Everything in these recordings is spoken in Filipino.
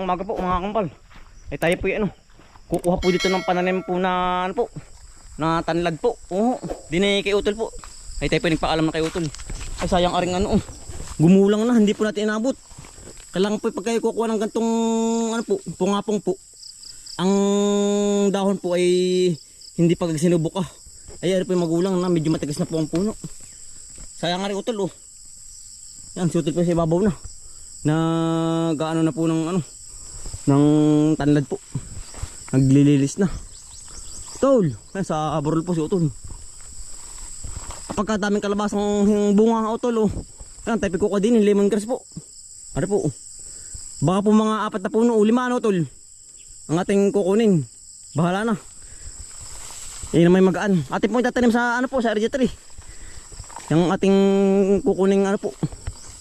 umaga po mga kampal. Ay tayo po ano, kukuha po dito ng pananim po na ano po, na tanlad po. Oo, dinay kay Utol po. Ay tayo po nagpaalam na kay Utol. Ay sayang aring ano, gumulang na, hindi po natin inabot. Kailangan po pag kayo kukuha ng gantong ano po, pungapong po. Ang dahon po ay hindi pag sinubok ay ano po yung magulang na, medyo matigas na po ang puno. Sayang aring Utol oh. Yan, si Utol po sa ibabaw na. Gaano na po ng ano, ng tanlad po. Naglililis na. Tol, sa aborol po si Utol. Kapag daming kalabasang bunga Utol oh. Yan, type ko din yung lemongrass po. Ano po? Baka po mga 4 na puno o 5 ano Tol. Ang ating kukunin. Bahala na. Yan na may magaan. Ating po itatanim sa ano po, sa area 3. Yung ating kukuning ano po,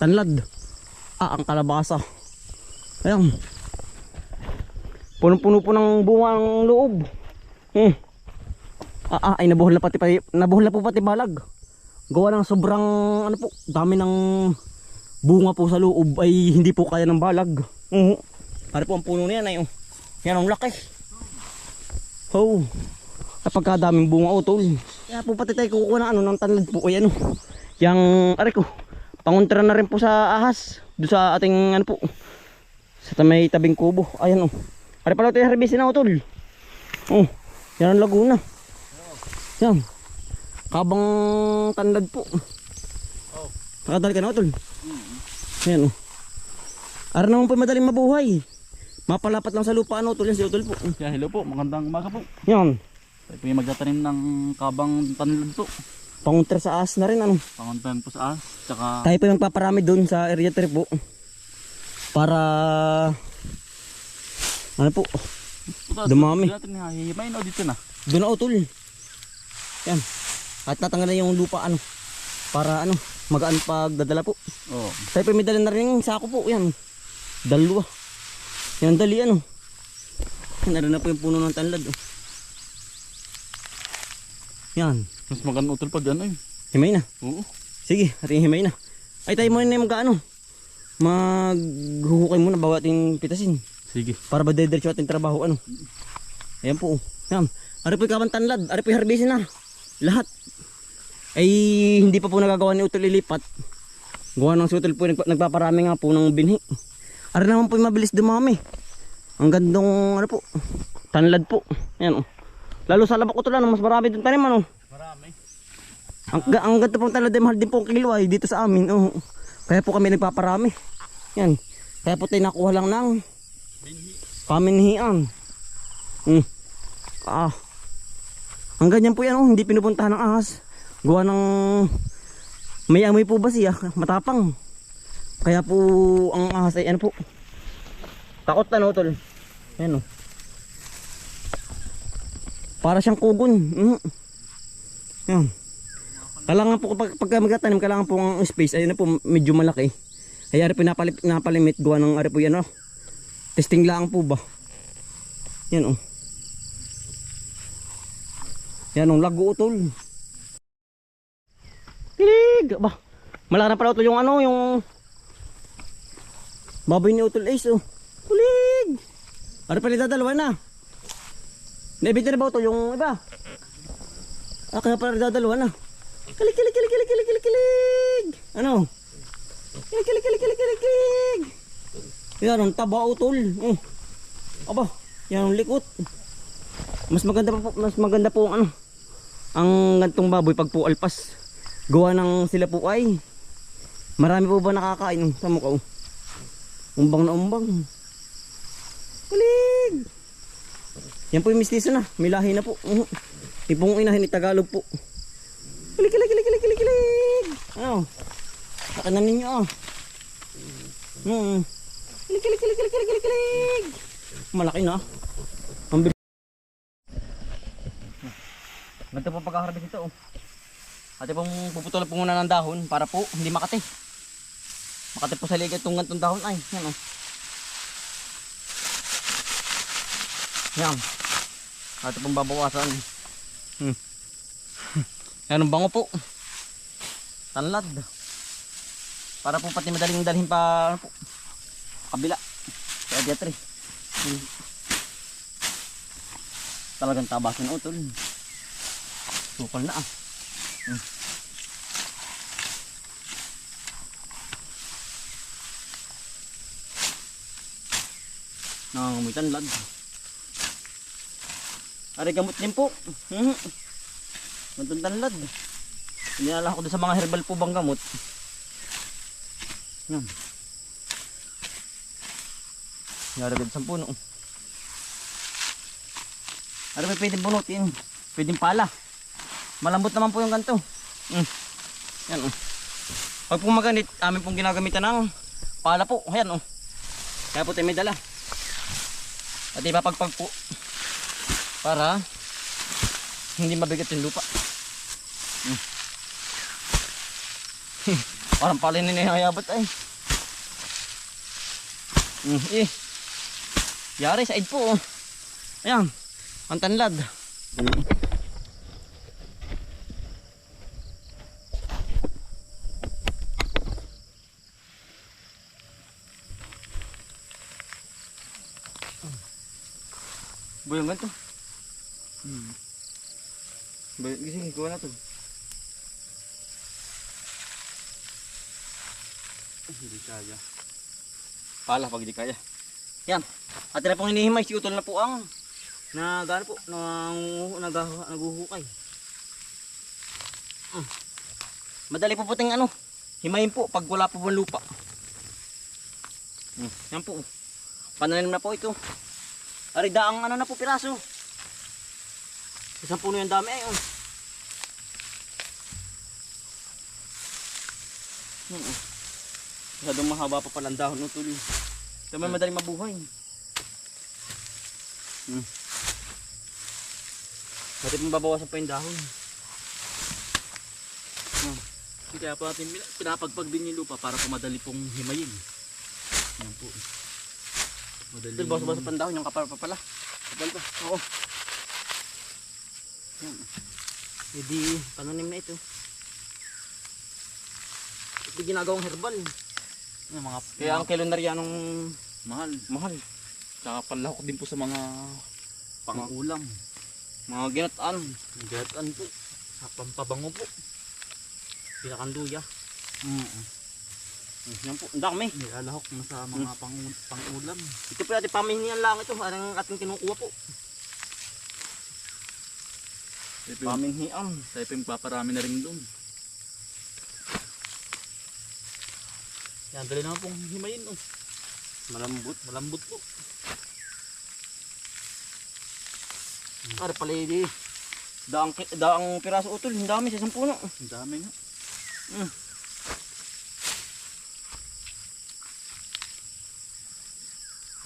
tanlad. Ang kalabasa. Ayan. Punong-puno po ng bunga ng loob. Ay nabuhol na po pati balag. Gawa ng sobrang ano po, dami ng bunga po sa loob ay hindi po kaya ng balag. Ano po ang puno niyan ay yan ang laki. Oh. Kapag daming bunga Tol. Kaya po pati tayo kukuha ng ano ng tanlad po ay ano. Yang are ko. Panguntra na rin po sa ahas. Doon sa ating ano po. Sa may tabing kubo. Ayan oh. Are pala tayo harbisin na Tol. Oh. Yan ang Laguna. Yan. Kabang tanlad po. Nakadali ka na Tol. Yan oh. Ara naman po madaling mabuhay. Mapalapat lang sa lupa ano Tol. Yan si Utol po. Yeah, hello po, magandang umaga po. Yan. Tayo po yung magtatanim ng kabang tanlad po. Panguntra sa ahas na rin ano. Panguntahan po sa tsaka Tayo po yung paparami doon sa area 3 po. Para ano po, dumami. Hihimay na dito na. Doon na Utol. Yan. At tatanggal na yung lupa ano. Para ano, magaan pag dadala po. Oo. Tayo po may dala na rin yung sako po. Yan. Dalawa. Yan dali ano. Naroon na po yung puno ng tanlad. Yan. Mas magandang Utol pag ano eh. Himay na. Oo. Sige, ating himay na. Ay tayo muna na mag-ano. Maghuhukay muna bago ating pitasin. Sige. Para ba diretso ating trabaho ano. Ayan po. Yan. Ari po yung tanlad. Ari po yung harbisin na. Lahat. Ay hindi pa po nagagawa ni Utol ilipat. Gawa ng si Utol po nagpaparami nga po ng binhi. Ari naman po yung mabilis dumami. Ang gandong ano po. Tanlad po. Yan oh. Lalo sa labak Utol ano, mas marami doon tanim ano. Marami. Ang ganda pong tanlad ay mahal din po ang kilo ay dito sa amin. Oh. Kaya po kami nagpaparami. Yan. Kaya po tayo nakuha lang ng paminhian. Ang ganyan po yan oh, hindi pinupuntahan ng ahas. Gawa ng may amoy po ba siya, matapang. Kaya po ang ahas ay ano po, takot na Tol. Yan oh. Para siyang kugon. Yan. Kailangan po pag magtatanim, kailangan po ang space ay ano po medyo malaki. Kaya ari po napalimit gawa ng ari po yan oh. Testing lang po ba. Yan oh. Yan ang lago Utol. Pilig ba. Malaki na pala Utol yung ano, yung baboy ni Utol Ace oh. Pilig. Ari pala dadalawa na. Naibita na ba Utol yung iba? Kaya pala dadalawa na. Kilig. Ano? Kilig. Yan ang taba Utol. Aba, yan ang likot. Mas maganda po ang ano, ang gantong baboy pag po alpas. Gawa ng sila po ay marami po ba nakakain sa mukha. Umbang na umbang. Kilig. Yan po yung mistiso na, may lahi na po. Ipong inahin ni Tagalog po. Kilig. Ano? Saka na ninyo oh. Kilig. Malaki na. Ganito po pagkaharbis ito oh. Ate pong puputulan po muna ng dahon para po hindi makati. Makati po sa ligat itong gantong dahon ay. Yan oh. Yan. Ate pong babawasan. Yan ang bango po. Tanlad. Para po pati madaling dalhin pa ano po, kabila. Kaya diatri. Talagang tabasin utol. Sukal na ah. Nangangamoy tanlad. Ari gamot din po. Mantong tanlad. Inilala ko doon sa mga herbal po bang gamot. Yan. Naragad sa puno. Ari may pwedeng bunutin. Pwedeng pala. Malambot naman po yung ganito. Yan oh. Pag po maganit, amin pong ginagamitan ng pala po. Ayan oh. Kaya po tayo may dala. At ipapagpag po. Para hindi mabigat yung lupa. Parang pala ninihayabot ay. Yari sa po oh. Ayan. Ang tanlad. Boyong ganito. Sige, kuha na to. Hindi kaya. Pala pag di kaya. Yan. At na pong hinihimay, si utol na po ang nagano po, naguhukay. Madali po puting ano, himayin po pag wala po bang lupa. Yan po. Pananim na po ito. Ari daang ano na po piraso. Isang puno yung dami ay. Masyadong mahaba pa palang dahon ng tuloy. Ito may madaling mabuhay. Pati pong babawasan pa yung dahon. Kaya po natin pinapagpag din yung lupa para pumadali pong himayin. Yan po. Ito bawas-bawas pa ang dahon yung kapal pa pala. Kapal pa. Oo. Yan. Hindi pananim na ito. Ito ginagawang herbal. Yung mga Kaya ang kilonaryanong mahal. Tsaka palahok din po sa mga pang-ulam. mga ginataan. Gatan po. Sa pampabango po. Pinakanduya. Yan po. Ang dami. Nilalahok na sa mga pang-ulam. Ito po natin pamihinian lang ito. Ang ating kinukuha po. Pamihinian. Tayo po yung paparami na rin doon. Yan, dali naman pong himayin. Malambot po. Ari pala hindi. Daang piraso utol. Ang dami sa isang puno. Ang dami nga.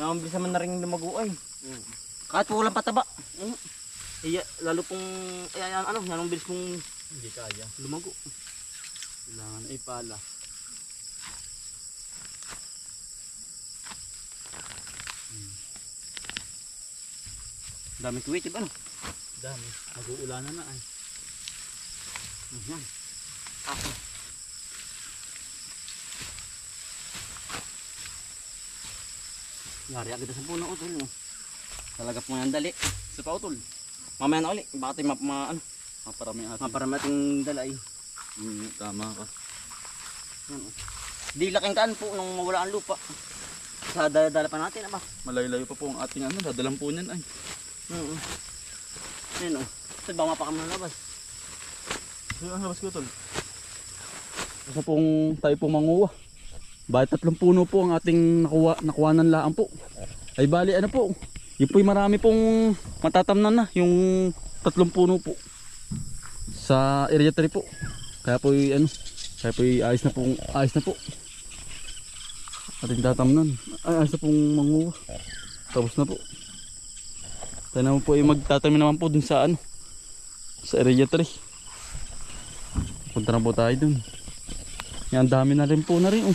Ang bilis naman na rin lumago ay. Kahit po walang pataba. Iya, lalo pong anong bilis pong Hindi kaya. lumago. Kailangan ay pala. Daming tuwitib ano. Dami. Mag-uulanan na ay. Yan. Ako. Yari agad sa puno utol. Talaga po yan dali. Sa pautol. Mamaya na ulit. Baka tayo Maparami atin. maparami ating dala ay. Tama ka. Di laking kaan po nung mawala ang lupa. Sa dala pa natin aba. Malayo-layo pa po ang ating dadalang po niyan ay. Yan o. Ito ba mapakam na labas? Ang labas ko tol. Kasi pong tayo pong manguha. Bali 3 puno po ang ating nakuhanan laan po. Ay bali ano po. Yung po'y marami pong matatamnan na. Yung 3 puno po. Sa area 3 po. Kaya po'y ayos na po. Ating tatamnan. Ay ayos na pong manguha. Tapos na po. Tayo naman po ay magtatanim naman po dun sa sa area 3. Punta na po tayo dun. Yan dami na rin po na rin.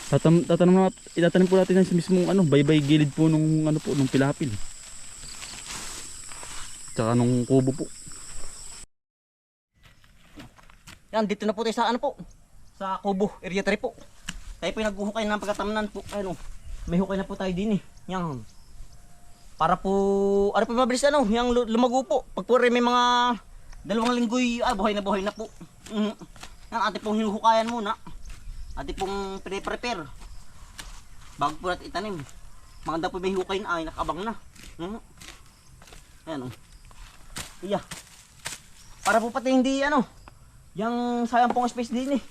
Itatanim po natin sa mismong baybay gilid po nung nung pilapil. Tsaka nung kubo po. Yan, dito na po tayo sa po. Sa kubo, area 3 po. Tayo po naghuhukay ng pagkatamnan po. may hukay na po tayo din eh. Yan. Para po, ano po mabilis ano, yung lumago po. Pag po rin may mga 2 linggoy, buhay na po. Yan, ate pong hinuhukayan muna. Ate pong pre-prepare. Bago po natin itanim. Maganda po may hukay na ay, nakabang na. Ayan o. Iya. Para po pati hindi ano, yung sayang pong space din eh.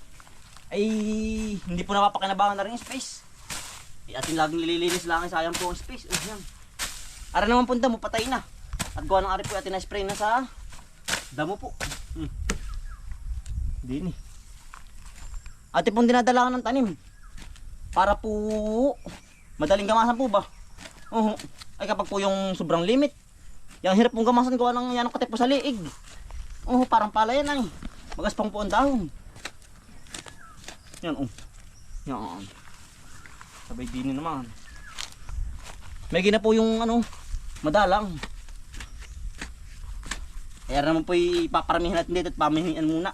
Ay, hindi po napapakinabangan na rin yung space. Ating laging nililinis lang ay sayang po ang space. Yan. Ara naman punta mo, patay na. At gawa ng ari po atin na spray na sa damo po. Dini. Ate pong dinadala ng tanim. Para po madaling gamasan po ba? Ay kapag po yung sobrang limit. Yung hirap pong gamasan gawa ng yan ang katip po sa liig. Parang pala yan ay. Magaspang po ang dahon. Yan Yan. Sabay dini naman. May gina po yung ano, madalang. Kaya naman po ipaparamihan natin dito at pamihingan muna.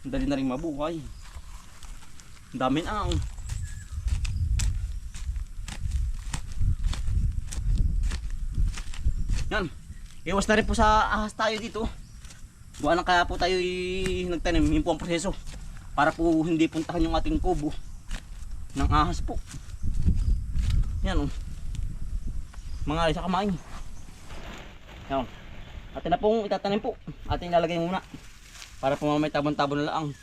Dali na rin mabuhay. Ang dami na ang. Yan. Iwas na rin po sa ahas tayo dito. Gawa na kaya po tayo nagtanim. Yun po ang proseso. Para po hindi puntahan yung ating kubo ng ahas po. Yan mga ali sa kamay. Yan. Atin na pong itatanim po. Atin ilalagay muna. Para po may tabon-tabon na lang.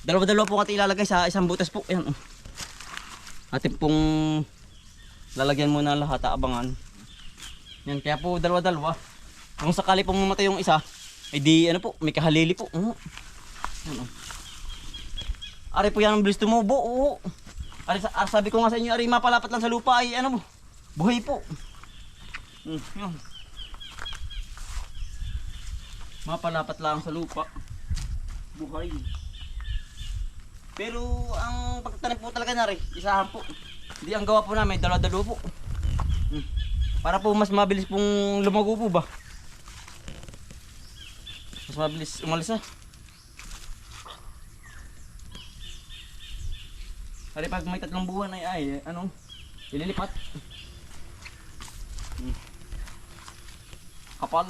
Dalawa-dalawa po atin ilalagay sa isang butas po. Yan Atin pong lalagyan muna lahat, abangan. Yan, kaya po dalawa-dalawa. Kung sakali pong mamatay yung isa, ay di ano po, may kahalili po. Yan Ari po yan ang bilis tumubo. Ari, sabi ko nga sa inyo, ari mapalapat lang sa lupa ay ano mo, buhay po. Yan. Mapalapat lang sa lupa, buhay. Pero ang pagtanim po talaga na rin, isahan po. Hindi ang gawa po namin, dalawa-dalawa po. Para po mas mabilis pong lumago po ba. Mas mabilis umalis Hari pag may 3 buwan ay ano, ililipat. Kapal.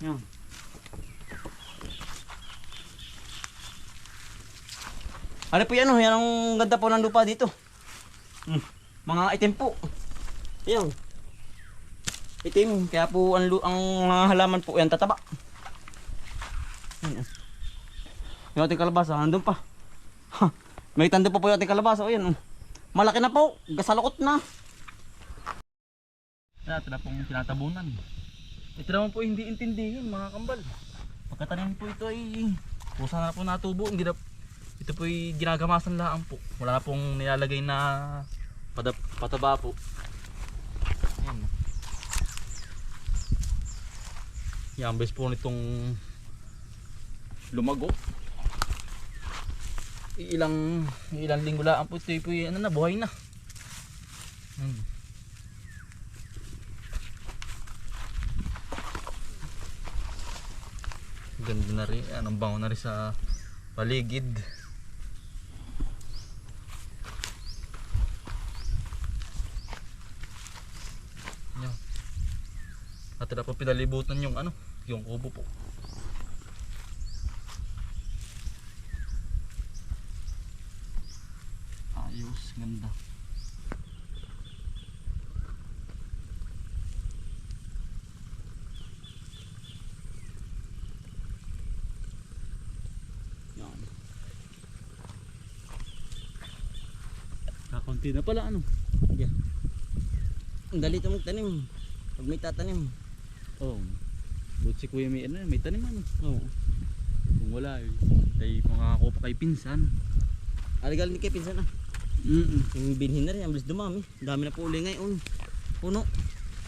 Yan. Ano po yan yan ang ganda po ng lupa dito. Mga itim po. Yan. Itim, kaya po ang mga halaman po yan tataba. Yung ating kalabasa, andun pa. May tando pa po yung ating kalabasa. O yan, malaki na po, gasalukot na. Ito na pong tinatabunan. Ito naman po hindi intindihin mga kambal. Pagkatanim po ito ay pusa na po natubo. Ito po ay ginagamasan lang po. Wala na pong nilalagay na pataba po. Yan. Yan, best po nitong lumago. Ilang linggo lang po ito po ano na, buhay na. Ganda na rin, anong bango na rin sa paligid. Yan. At na po pinalibutan yung ano, yung kubo po. Ayos, ganda. Yan. Kakunti na pala ano. Yeah. Ang dali ito magtanim. Pag may tatanim. Oh. But si Kuya may tanim ano. Oo. Kung wala ay makakakuha pa kay pinsan. Aligal ni kay pinsan Yung binhin na rin, ang bilis dumami. Dami na po uli ngayon. Puno.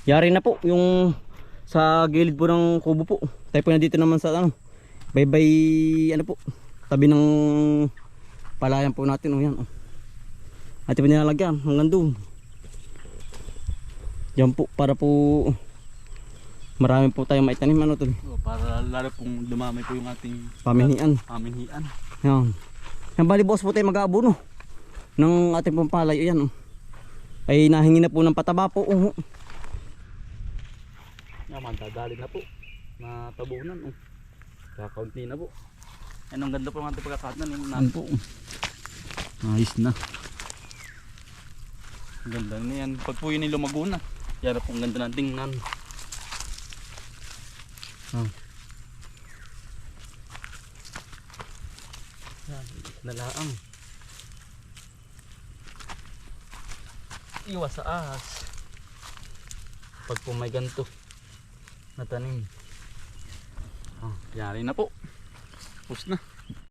Yari na po yung sa gilid po ng kubo po. Tayo po na dito naman sa ano. Baybay ano po. Tabi ng palayan po natin. Yan. At po nilalagyan hanggang doon. Yan po para po Marami po tayong maitanim ano tol. Para lalo pong dumami po yung ating Paminian. paminhian. Yan. Yan bali boss po tayo mag-aabono ng ating pong palay. Ayan oh. Ay nahingi na po ng pataba po. Yaman, dadali na po. Natabunan. Kakaunti na po. Yan ang ganda po ng ating pagkakatanan. Yan po. Ayos na. Ang ganda na yan. Pag po yun ay lumago na. Yan po ang ganda ng tingnan. Yan, nalaang. Iwas sa ahas. Pag po may ganito na tanim. Yari na po. Tapos na.